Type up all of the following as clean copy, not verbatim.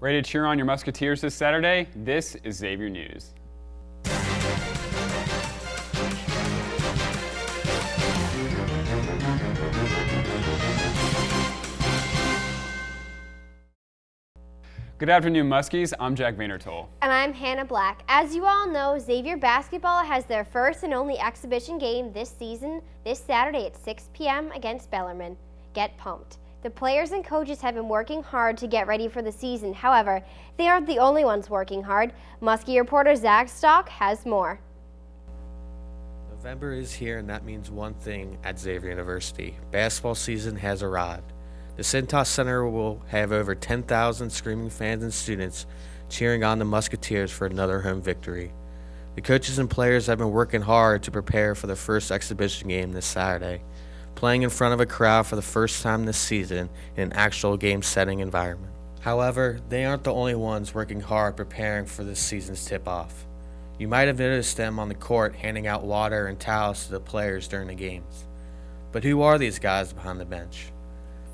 Ready to cheer on your Musketeers this Saturday? This is Xavier News. Good afternoon, Muskies. I'm Jack Vandertool. And I'm Hannah Black. As you all know, Xavier Basketball has their first and only exhibition game this season, this Saturday at 6 p.m. against Bellarmine. Get pumped. The players and coaches have been working hard to get ready for the season. However, they aren't the only ones working hard. Muskie reporter Zach Stock has more. November is here, and that means one thing at Xavier University. Basketball season has arrived. The Cintas Center will have over 10,000 screaming fans and students cheering on the Musketeers for another home victory. The coaches and players have been working hard to prepare for the first exhibition game this Saturday, playing in front of a crowd for the first time this season in an actual game-setting environment. However, they aren't the only ones working hard preparing for this season's tip-off. You might have noticed them on the court handing out water and towels to the players during the games. But who are these guys behind the bench?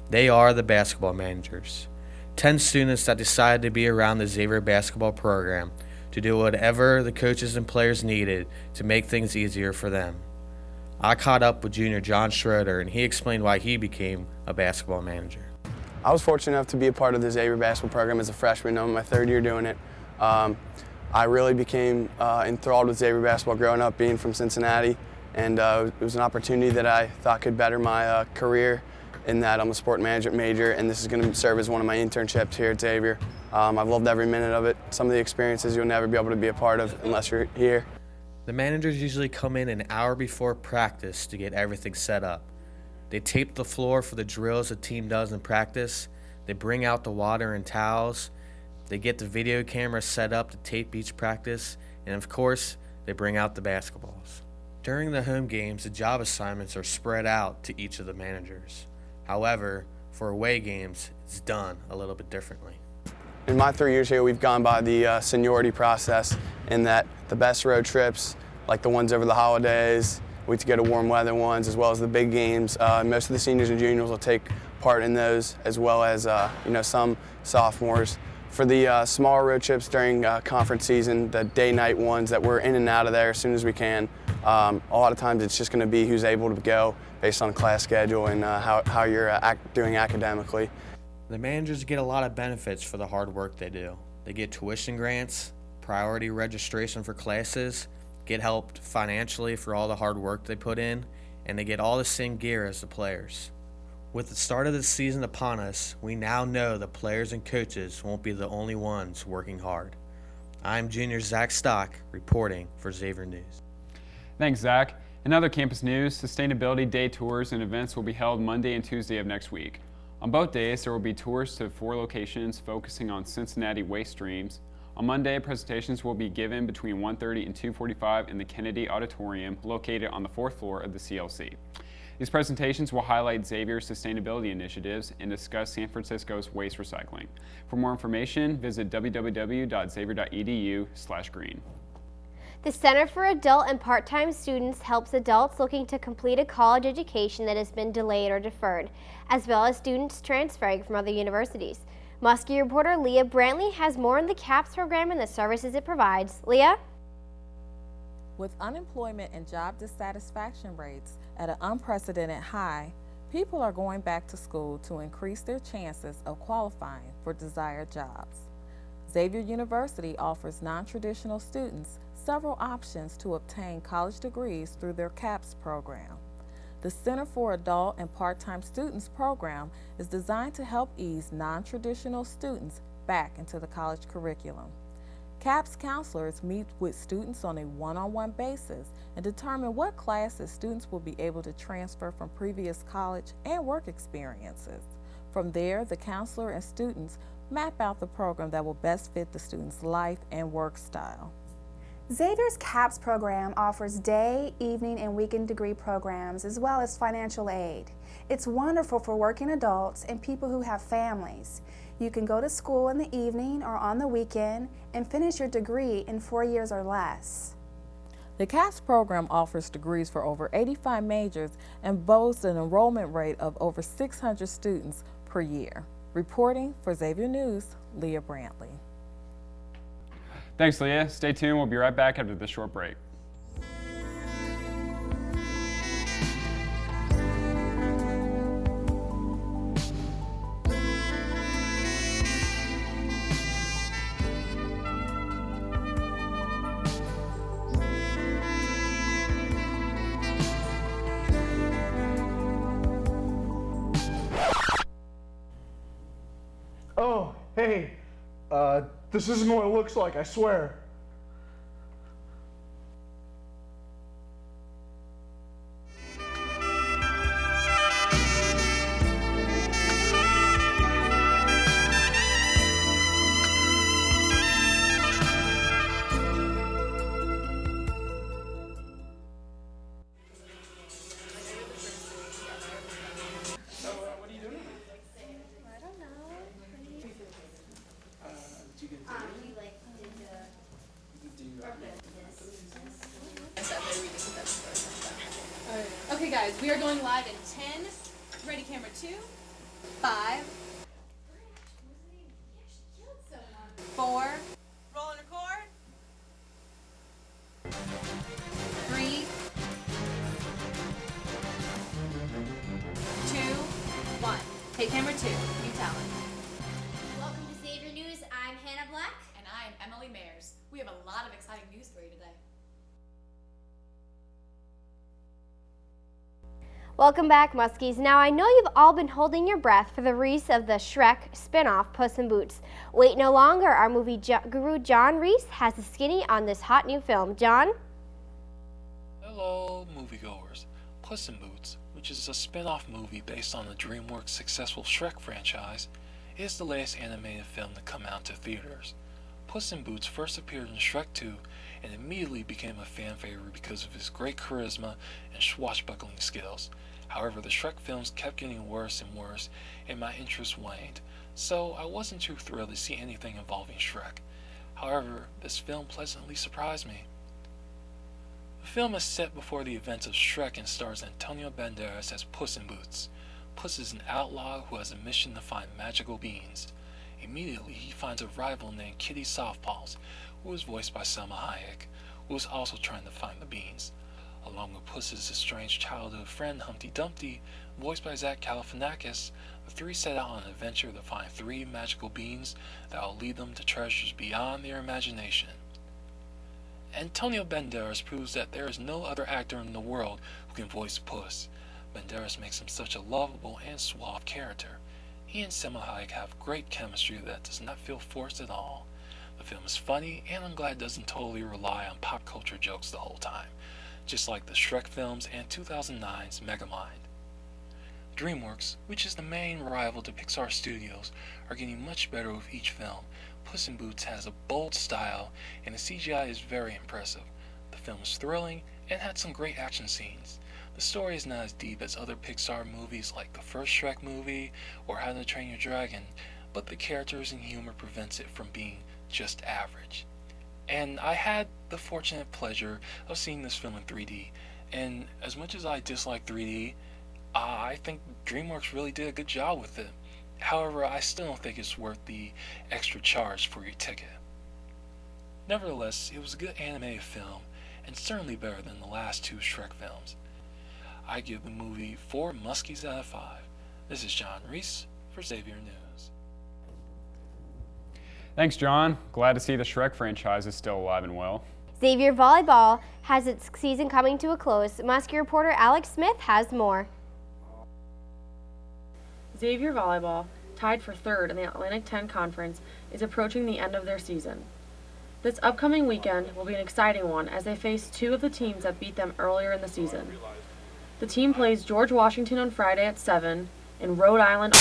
They are the basketball managers, 10 students that decided to be around the Xavier basketball program to do whatever the coaches and players needed to make things easier for them. I caught up with junior John Schroeder, and he explained why he became a basketball manager. I was fortunate enough to be a part of the Xavier basketball program as a freshman. I'm in my third year doing it. I really became enthralled with Xavier basketball growing up, being from Cincinnati, and it was an opportunity that I thought could better my career in that I'm a sport management major, and this is going to serve as one of my internships here at Xavier. I've loved every minute of it. Some of the experiences you'll never be able to be a part of unless you're here. The managers usually come in an hour before practice to get everything set up. They tape the floor for the drills the team does in practice. They bring out the water and towels. They get the video camera set up to tape each practice. And of course, they bring out the basketballs. During the home games, the job assignments are spread out to each of the managers. However, for away games, it's done a little bit differently. In my 3 years here, we've gone by the seniority process in that the best road trips, like the ones over the holidays, we get to go to warm weather ones, as well as the big games. Most of the seniors and juniors will take part in those, as well as some sophomores. For the smaller road trips during conference season, the day-night ones that we're in and out of there as soon as we can, a lot of times it's just going to be who's able to go based on class schedule and how you're doing academically. The managers get a lot of benefits for the hard work they do. They get tuition grants, priority registration for classes, get helped financially for all the hard work they put in, and they get all the same gear as the players. With the start of the season upon us, we now know the players and coaches won't be the only ones working hard. I'm junior Zach Stock reporting for Xavier News. Thanks, Zach. In other campus news, Sustainability Day tours and events will be held Monday and Tuesday of next week. On both days, there will be tours to 4 locations focusing on Cincinnati waste streams. On Monday, presentations will be given between 1:30 and 2:45 in the Kennedy Auditorium located on the 4th floor of the CLC. These presentations will highlight Xavier's sustainability initiatives and discuss San Francisco's waste recycling. For more information, visit www.xavier.edu/green. The Center for Adult and Part-Time Students helps adults looking to complete a college education that has been delayed or deferred, as well as students transferring from other universities. Muskie reporter Leah Brantley has more on the CAPS program and the services it provides. Leah? With unemployment and job dissatisfaction rates at an unprecedented high, people are going back to school to increase their chances of qualifying for desired jobs. Xavier University offers non-traditional students several options to obtain college degrees through their CAPS program. The Center for Adult and Part-Time Students program is designed to help ease non-traditional students back into the college curriculum. CAPS counselors meet with students on a one-on-one basis and determine what classes students will be able to transfer from previous college and work experiences. From there, the counselor and students map out the program that will best fit the student's life and work style. Xavier's CAPS program offers day, evening, and weekend degree programs as well as financial aid. It's wonderful for working adults and people who have families. You can go to school in the evening or on the weekend and finish your degree in 4 years or less. The CAPS program offers degrees for over 85 majors and boasts an enrollment rate of over 600 students per year. Reporting for Xavier News, Leah Brantley. Thanks, Leah. Stay tuned. We'll be right back after this short break. Oh, hey, this isn't what it looks like, I swear. Okay guys, we are going live in 10, ready camera 2, 5, 4, roll and record, 3, 2, 1. Take camera 2, new talent. Welcome to Xavier News. I'm Hannah Black. And I'm Emily Mayers. We have a lot of exciting news for you today. Welcome back, Muskies. Now, I know you've all been holding your breath for the release of the Shrek spin-off, Puss in Boots. Wait no longer. Our movie guru John Reese has the skinny on this hot new film. John? Hello, moviegoers. Puss in Boots, which is a spin-off movie based on the DreamWorks' successful Shrek franchise, is the latest animated film to come out to theaters. Puss in Boots first appeared in Shrek 2 and immediately became a fan favorite because of his great charisma and swashbuckling skills. However, the Shrek films kept getting worse and worse, and my interest waned, so I wasn't too thrilled to see anything involving Shrek. However, this film pleasantly surprised me. The film is set before the events of Shrek and stars Antonio Banderas as Puss in Boots. Puss is an outlaw who has a mission to find magical beans. Immediately, he finds a rival named Kitty Softpaws, who is voiced by Selma Hayek, who is also trying to find the beans. Along with Puss's estranged childhood friend Humpty Dumpty, voiced by Zach Galifianakis, the three set out on an adventure to find 3 magical beans that will lead them to treasures beyond their imagination. Antonio Banderas proves that there is no other actor in the world who can voice Puss. Banderas makes him such a lovable and suave character. He and Selma Hayek have great chemistry that does not feel forced at all. The film is funny, and I'm glad it doesn't totally rely on pop culture jokes the whole time, just like the Shrek films and 2009's Megamind. DreamWorks, which is the main rival to Pixar Studios, are getting much better with each film. Puss in Boots has a bold style, and the CGI is very impressive. The film is thrilling and had some great action scenes. The story is not as deep as other Pixar movies like the first Shrek movie or How to Train Your Dragon, but the characters and humor prevents it from being just average. And I had the fortunate pleasure of seeing this film in 3D, and as much as I dislike 3D, I think DreamWorks really did a good job with it. However, I still don't think it's worth the extra charge for your ticket. Nevertheless, it was a good animated film, and certainly better than the last 2 Shrek films. I give the movie 4 Muskies out of 5. This is John Reese for Xavier News. Thanks, John. Glad to see the Shrek franchise is still alive and well. Xavier Volleyball has its season coming to a close. Muskie reporter Alex Smith has more. Xavier Volleyball, tied for 3rd in the Atlantic 10 Conference, is approaching the end of their season. This upcoming weekend will be an exciting one as they face 2 of the teams that beat them earlier in the season. The team plays George Washington on Friday at 7 and Rhode Island